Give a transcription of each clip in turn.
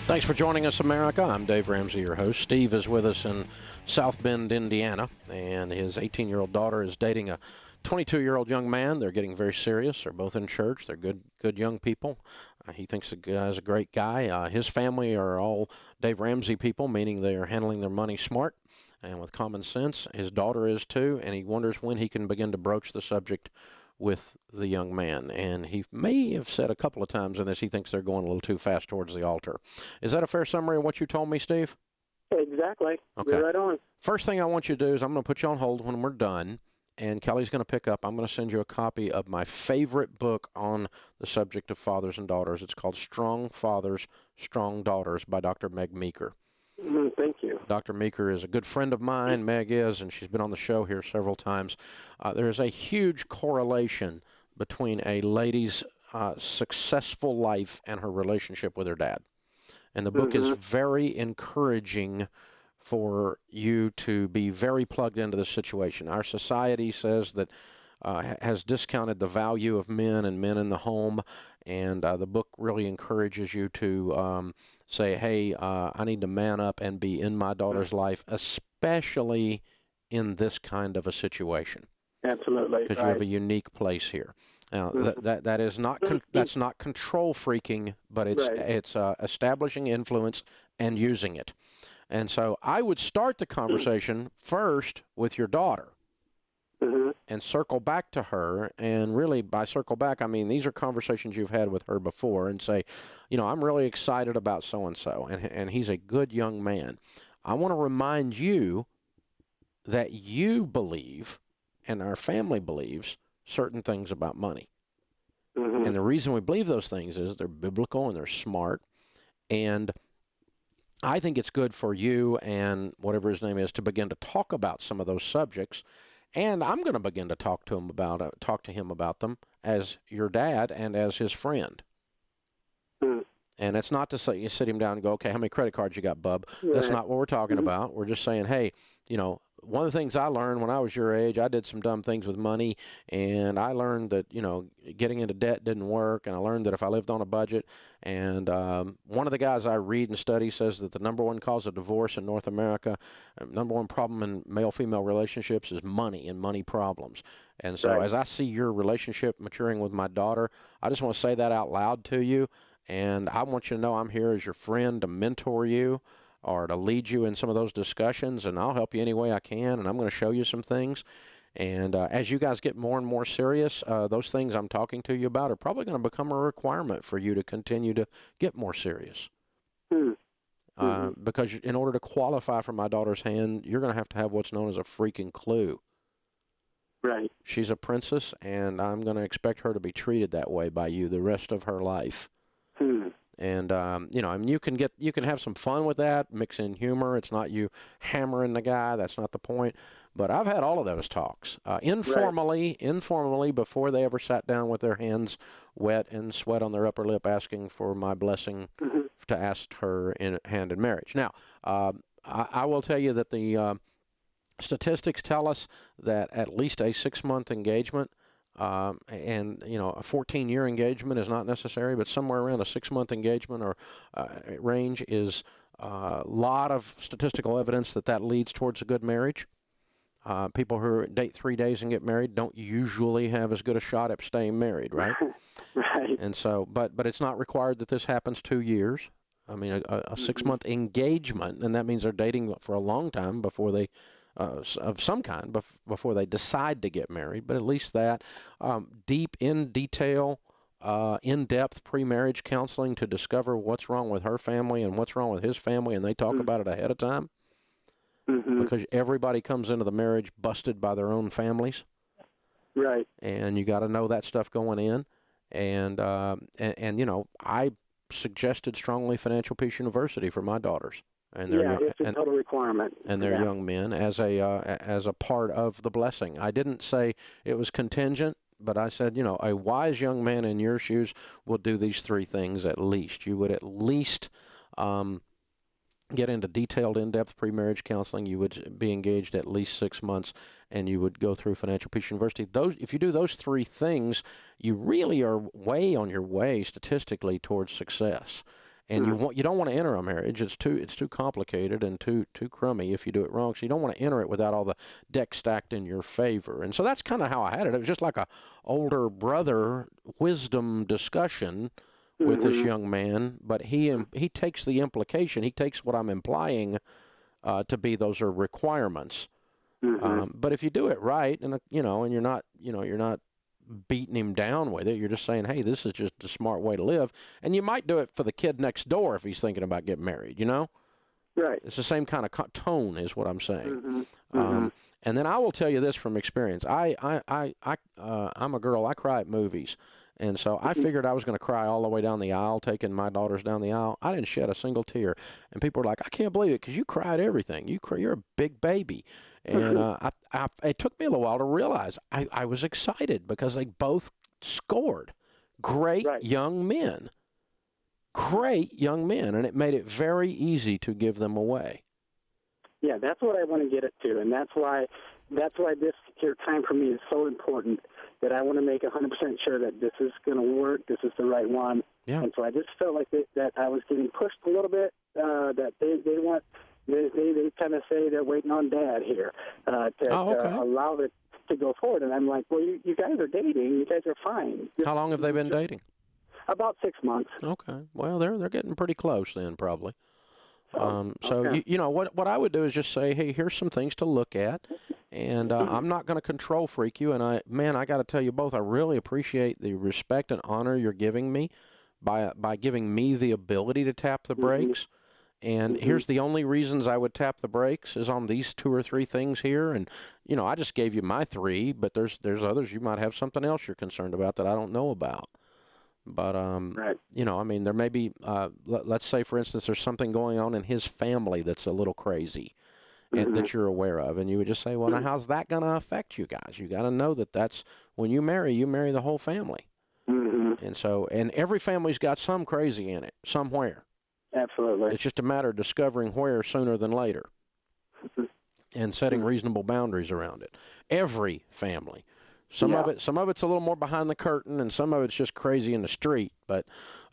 Thanks for joining us, America. I'm Dave Ramsey, your host. Steve is with us in South Bend, Indiana, and his 18-year-old daughter is dating a 22-year-old young man. They're getting very serious. They're both in church. They're good young people. He thinks the guy's a great guy. His family are all Dave Ramsey people, meaning they are handling their money smart and with common sense. His daughter is too, and he wonders when he can begin to broach the subject with the young man. And he may have said a couple of times in this he thinks they're going a little too fast towards the altar. Is that a fair summary of what you told me, Steve? Exactly. Okay. You're right on. First thing I want you to do is I'm going to put you on hold when we're done, and Kelly's going to pick up. I'm going to send you a copy of my favorite book on the subject of fathers and daughters. It's called Strong Fathers, Strong Daughters by Dr. Meg Meeker. Thank you. Dr. Meeker is a good friend of mine, Meg is, and she's been on the show here several times. There is a huge correlation between a lady's successful life and her relationship with her dad. And the book is very encouraging for you to be very plugged into the situation. Our society says that has discounted the value of men and men in the home, and the book really encourages you to say, hey, I need to man up and be in my daughter's life, especially in this kind of a situation. Absolutely. Because you have a unique place here. Now, that is not that's not control freaking, but it's establishing influence and using it. And so I would start the conversation first with your daughter and circle back to her. And really, by circle back, I mean these are conversations you've had with her before, and say, you know, I'm really excited about so-and-so, and he's a good young man. I want to remind you that you believe, and our family believes, certain things about money. And the reason we believe those things is they're biblical and they're smart. And I think it's good for you and whatever his name is to begin to talk about some of those subjects. And I'm going to begin to talk to him about them as your dad and as his friend. And it's not to say you sit him down and go, okay, how many credit cards you got, bub? That's not what we're talking about. We're just saying, hey, you know, one of the things I learned when I was your age, I did some dumb things with money, and I learned that, you know, getting into debt didn't work, and I learned that if I lived on a budget, and one of the guys I read and study says that the number one cause of divorce in North America, number one problem in male-female relationships is money and money problems. And so as I see your relationship maturing with my daughter, I just want to say that out loud to you, and I want you to know I'm here as your friend to mentor you, or to lead you in some of those discussions, and I'll help you any way I can, and I'm going to show you some things. And as you guys get more and more serious, those things I'm talking to you about are probably going to become a requirement for you to continue to get more serious. Because in order to qualify for my daughter's hand, you're going to have what's known as a freaking clue. Right. She's a princess, and I'm going to expect her to be treated that way by you the rest of her life. And, you know, I mean, you can have some fun with that, mix in humor. It's not you hammering the guy. That's not the point. But I've had all of those talks, informally, before they ever sat down with their hands wet and sweat on their upper lip asking for my blessing to ask her hand in marriage. Now, I will tell you that the statistics tell us that at least a 6-month engagement, and, you know, a 14-year engagement is not necessary, but somewhere around a 6-month engagement or range is a lot of statistical evidence that leads towards a good marriage. People who date 3 days and get married don't usually have as good a shot at staying married, right? Right. And so, but it's not required that this happens 2 years. I mean, a 6-month engagement, and that means they're dating for a long time before they of some kind before they decide to get married, but at least that deep, in detail, in-depth pre-marriage counseling to discover what's wrong with her family and what's wrong with his family, and they talk about it ahead of time because everybody comes into the marriage busted by their own families. Right. And you got to know that stuff going in. And you know, I suggested strongly Financial Peace University for my daughters. And it's a total requirement. And their young men as a part of the blessing. I didn't say it was contingent, but I said, you know, a wise young man in your shoes will do these 3 things at least. You would at least get into detailed, in-depth pre-marriage counseling. You would be engaged at least 6 months, and you would go through Financial Peace University. If you do those 3 things, you really are way on your way statistically towards success. and you don't want to enter a marriage. It's too complicated and too crummy if you do it wrong. So you don't want to enter it without all the decks stacked in your favor. And so that's kind of how I had it. It was just like a older brother wisdom discussion with this young man, but he takes the implication. He takes what I'm implying to be those are requirements. But if you do it right, and and you're not beating him down with it, you're just saying, hey, this is just a smart way to live, and you might do it for the kid next door if he's thinking about getting married. Right. It's the same kind of tone, is what I'm saying. And then I will tell you this from experience. I'm a girl. I cry at movies. And so I figured I was going to cry all the way down the aisle, taking my daughters down the aisle. I didn't shed a single tear. And people were like, I can't believe it because you cry at everything. You're a big baby. And it took me a little while to realize I was excited because they both scored. Great young men. Great young men. And it made it very easy to give them away. Yeah, that's what I want to get it to. And that's why this here time for me is so important, that I want to make 100% sure that this is going to work, this is the right one. Yeah. And so I just felt like that I was getting pushed a little bit, that they kind of say they're waiting on Dad here to allow it to go forward. And I'm like, well, you guys are dating. You guys are fine. How long have they been dating? About 6 months. Okay. Well, they're getting pretty close then, probably. So okay. What I would do is just say, hey, here's some things to look at, and I'm not going to control freak you. And I got to tell you both, I really appreciate the respect and honor you're giving me by giving me the ability to tap the brakes. And here's the only reasons I would tap the brakes is on these 2 or 3 things here. And I just gave you my 3, but there's others. You might have something else you're concerned about that I don't know about. But, there may be, let's say, for instance, there's something going on in his family that's a little crazy and that you're aware of. And you would just say, well, now how's that going to affect you guys? You got to know that's when you marry the whole family. And so, and every family's got some crazy in it somewhere. Absolutely. It's just a matter of discovering where sooner than later and setting reasonable boundaries around it. Every family. Some of it's a little more behind the curtain, and some of it's just crazy in the street. But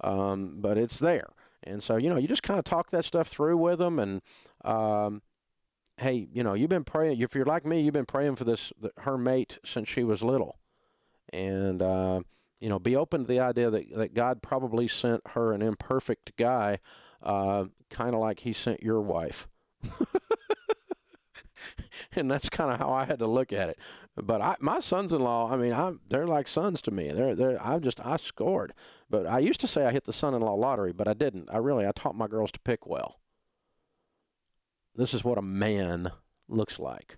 it's there, and so you just kind of talk that stuff through with them. And hey, you've been praying. If you're like me, you've been praying for her mate since she was little, and be open to the idea that God probably sent her an imperfect guy, kind of like He sent your wife. And that's kind of how I had to look at it. But my sons-in-law, they're like sons to me. I scored. But I used to say I hit the son-in-law lottery, but I didn't. I taught my girls to pick well. This is what a man looks like.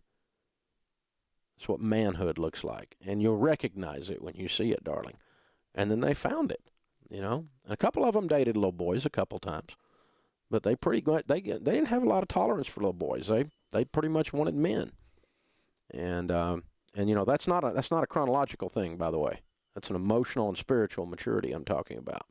It's what manhood looks like. And you'll recognize it when you see it, darling. And then they found it, A couple of them dated little boys a couple times. But they didn't have a lot of tolerance for little boys. They pretty much wanted men, and that's not a chronological thing, by the way. That's an emotional and spiritual maturity I'm talking about.